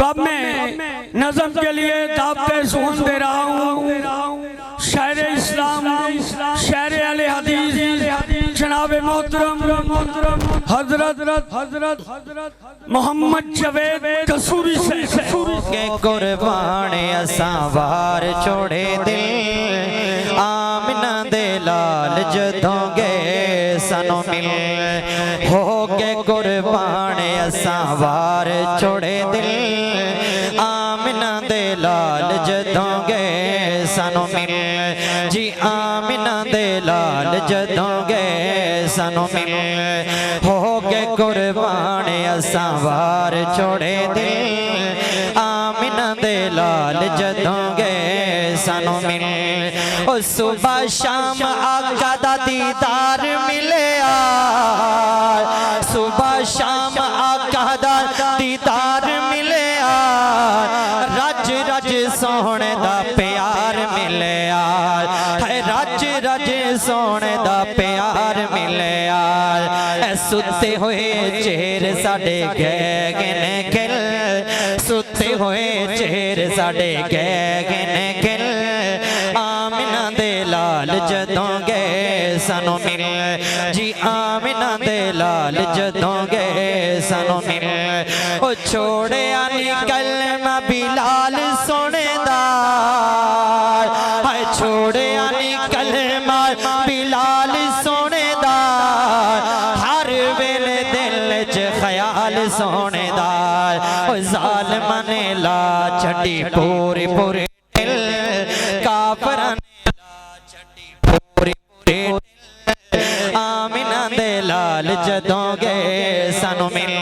अब मैं नज़म के लिए दावते सुगन दे रहा हूँ। शायर इस्लाम शायर अले हदीस जनाब मोहतरम हजरत मोहम्मद जवेद कसूरी से के कुर्बान असा वार छोड़े दिल आमिना दे लाल जदों गए सनो मिल हो के कुर्बान असा वार छोड़े दिल आमिना दे लाल जदों गए सनो मिल जी आमिना दे लाल जदों गए सनो मिल हो के कुर्बान असा वार छोड़े दिल आमिना दे लाल जदों गए सनो मिल ओ सुबह शाम आका दा दीदार मिले सुबह शाम आका दा दीदार मिले रज रज सोहने दा प्यार मिले है रज रज सोहने दा प्यार मिले सुते हुए चेहरे साडे गए ने खिल सुते हुए चेहरे साडे गए ने खिल आमिना दे लाल जदों गए सनो मिल जी आमिना दे लाल जदों गए सनो मिल ओ छोड़े आनी कलमा बिलाल सोने दा हाय छोड़े आनी कलमा बिलाल सोने दा हर वेले दिल च ख्याल सोने दा ओ जालिमां ने ला छड़ी पूरी पूरी काफरां ने ला छड़ी पूरी पूरी आमिना दे लाल जदों गए सनो मिल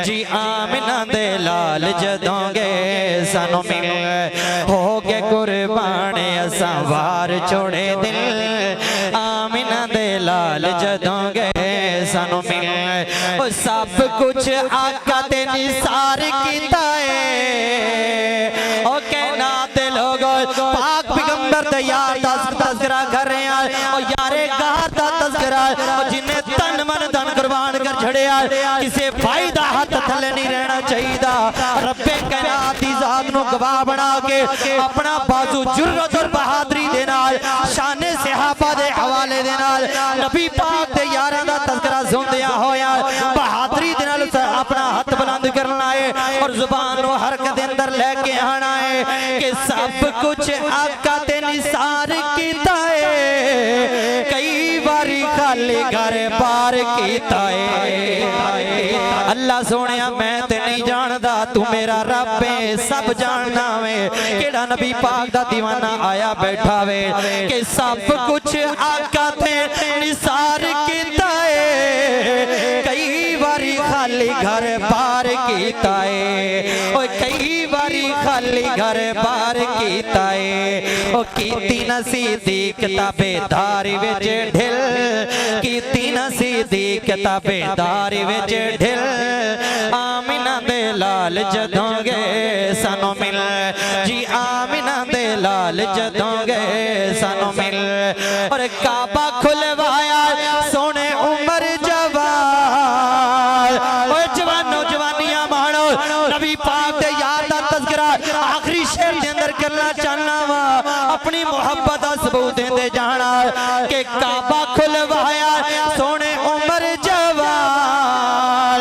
जी आमिना दे लाल जदों गए सनो मिल हो के कुर्बान असा वार छोड़े दिल आमिना दे लाल जदों गए सनो मिल ओ सब कुछ आका ते निसार कीता है ओ कहना ते लोगो पाक पैगंबर ते यार दा तज़किरा कर रहे हैं ओ यारे गार दा तज़किरा ओ जिन्हें तन मन धन कुर्बान कर छड़िया किसे भाई दा हाथ थले नहीं रहना चाहिए रब्बे कायनात दी जात नु गवाह बना के अपना बाजू जुर्रत और बहादुरी दे नाल शाने सहाबा दे हवाले दे नाल नबी पाक दे यारां दा तज़किरा सुनदिया होया बहादुरी दे नाल अपना हाथ बुलंद करना है और जुबान नु हरकत दे अंदर लेके आना है कि सब कुछ आका ते निसार कीता है कई बारी खाली घर पार कीता है अल्लाह सोनिया मैं ते नहीं जानदा तू मेरा रब है सब जानना वे केड़ा नबी पाक दा दीवाना आया बैठा वे कि सब कुछ आका ते निसार कीता है कई बारी खाली घर पार कीता है ओए कई बारी खाली घर पार कीता है ओ कीती नसीदी किताबे धारी विच ढिल कीती नसीदी किताबे धारी विच ढिल आमिना दे लाल जदों गए सनो मिल जी आमिना दे लाल जदों गए सनो मिल और काबा खुलवाया सोने उम्र जवान ओए जवानो जवानियां मानो नबी पाक दे यार दा तज़किरा आखिरी शेर दे अंदर करना चाहना वा अपनी मोहब्बत दा सबूत देंदे जाना कि काबा खुलवाया सोने उम्र जवान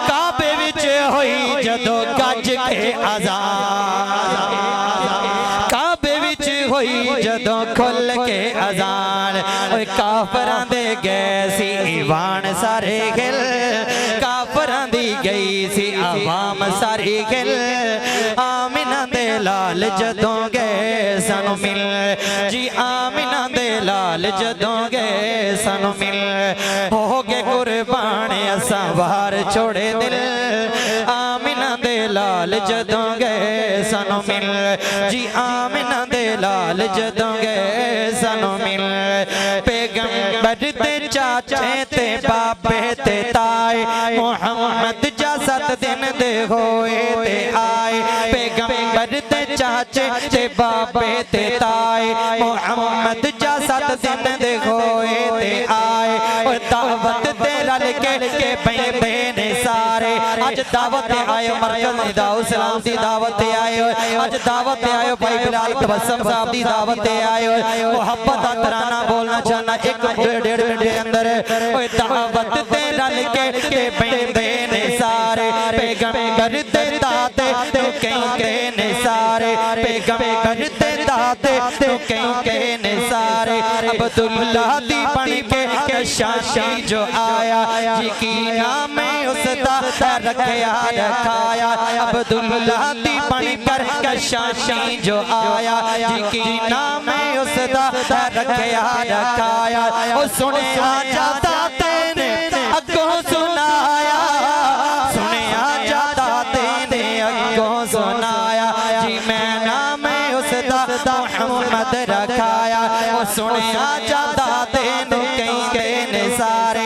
काबे विच होई जदों गज के अज़ान काबे विच होई जदों खुल के अज़ान काफरां दे गए सी ईवान सारे गिल काफरां दी गई सी आवाम सारी गिल आमिना दे लाल जदों गए सनो मिल जी आमिना दे लाल जदों गए सनो मिल हो गए कुर्बान असा वार छोड़े दिल आमिना दे लाल जदों गए सनो मिल जी आमिना दे लाल जदों गए सनो मिल पैगंबर ते चाचे ते बाबे ते ताए मोहम्मद जा 7 दिन दे होए ते आए पैगंबर ते चाचे ते बाबे ते ताए मोहम्मद जा 7 दिन दे होए ते आए और दावत ते रल के बे ने सारे अज दावत आयो मरकज निदाउ सलाम दी दावत आयो अज दावत आयो भाई बिलाल तबस्सुम साहब दी दावत आयो मोहब्बत दा तराना बोलना चाहना एक डेढ़ मिनट के अंदर ओए दावत ते रल के बैंदे ने सारे पैगंबर दे दाते तो कहीं ने सारे पैगंबर दे दाते तो कहीं ने सारे अब्दुल्ला दी बन के शाशी जो आया यकीना में उसदा रखया रखाया अब्दुल्ला दी बनकर कशाशी जो आया यकीना में उसदा रखया रखाया ओ सुने जाता तेने अगों सुनाया सुने जाता तेने अगों सुनाया जी मैं नाम उसदा मोहम्मद रखाया ओ सुने जाता तेने कहीं सारे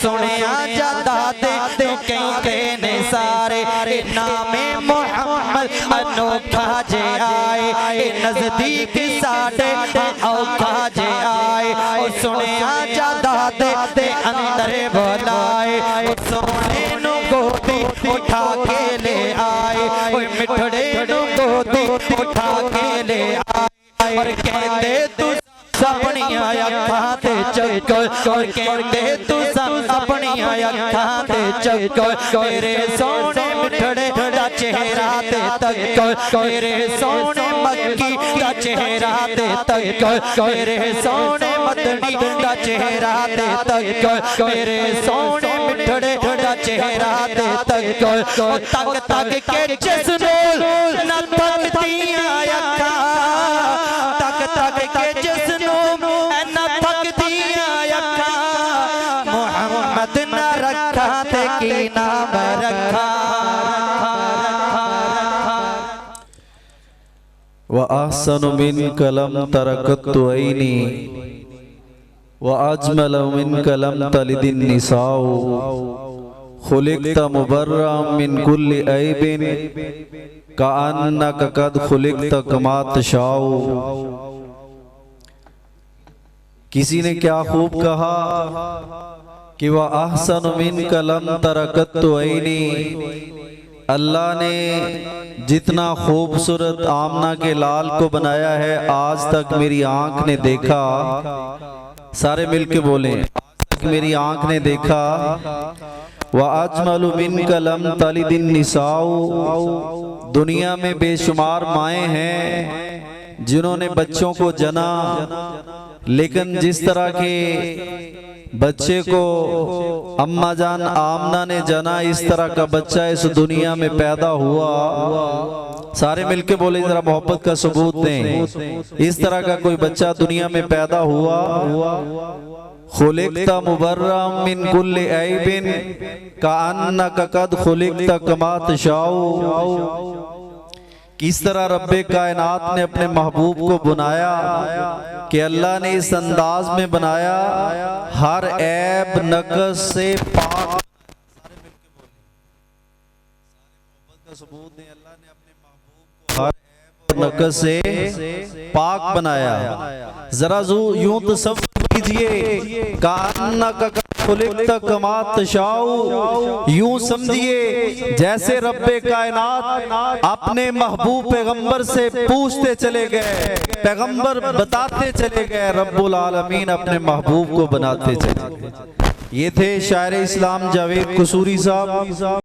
सुने जाता ते कहीं सारे नामे मोहम्मद अनोखा जे आए नजदीक साडे औखा जे आए ओ सुने जाता ते अंदर बुलाए सोने नु गोदी उठा के ले आए ओ मिठड़े नु गोदी उठा के ले आए और कहते तू अपनी अखां ते चको और कहते तू अपनी अखां ते चको तेरे सोने मिठड़े दा चेहरा ते तको तेरे सोने मक्की दा चेहरा ते तको तेरे सोने मदनी दा चेहरा ते तको तेरे सोने मिठड़े दा चेहरा ते तको तक तक के जिस्म न तकतियां अखां तक तक के जिस्म मोहम्मद न रखा ते की नाम रखा व अहसनु मिन कलम तरकतु ऐनी व अजमल मिन कलम तलिदिन निसाउ खुलिकत मुबर्रम मिन कुल्ली ऐबिन कअन्नक कद खुलिकत कमा तशाउ। किसी ने क्या खूब कहा कि वह अहसन मिन कलम तरकतु ऐनी, अल्लाह ने जितना खूबसूरत आमना के लाल को बनाया है आज तक मेरी आंख ने देखा। सारे मिलके बोले, आज तक मेरी आंख ने देखा। व अजमलु मिन कलम तलिदिन निसाउ, दुनिया में बेशुमार माएँ हैं जिन्होंने बच्चों को जना, लेकिन जिस तरह के बच्चे को अम्मा जान आमना ने जना इस तरह का बच्चा इस दुनिया में पैदा हुआ। सारे मिलके बोले जरा मोहब्बत का सबूत दें, इस तरह का कोई बच्चा दुनिया में पैदा हुआ। खुलिकता मुबर्रम मिन कुल्ली ऐबिन कअन्नका कद खुलिकता कमा तशाउ। किस तरह रब्बे कायनात ने अपने महबूब को बनाया कि अल्लाह ने इस अंदाज में बनाया, हर ऐब नक़्स से पाक। अल्लाह ने अपने महबूब को हर ऐब नक़्स से पाक बनाया। जरा यूं तसव्वुर कीजिए, कअन्नका खुलिकता कमा तशाउ, यूं समझिए जैसे रब्बे कायनात अपने महबूब पैगंबर से पूछते चले गए, पैगंबर बताते चले गए, रब्बुल आलमीन अपने महबूब को बनाते चले गए। ये थे शायर इस्लाम जावेद कसूरी साहब।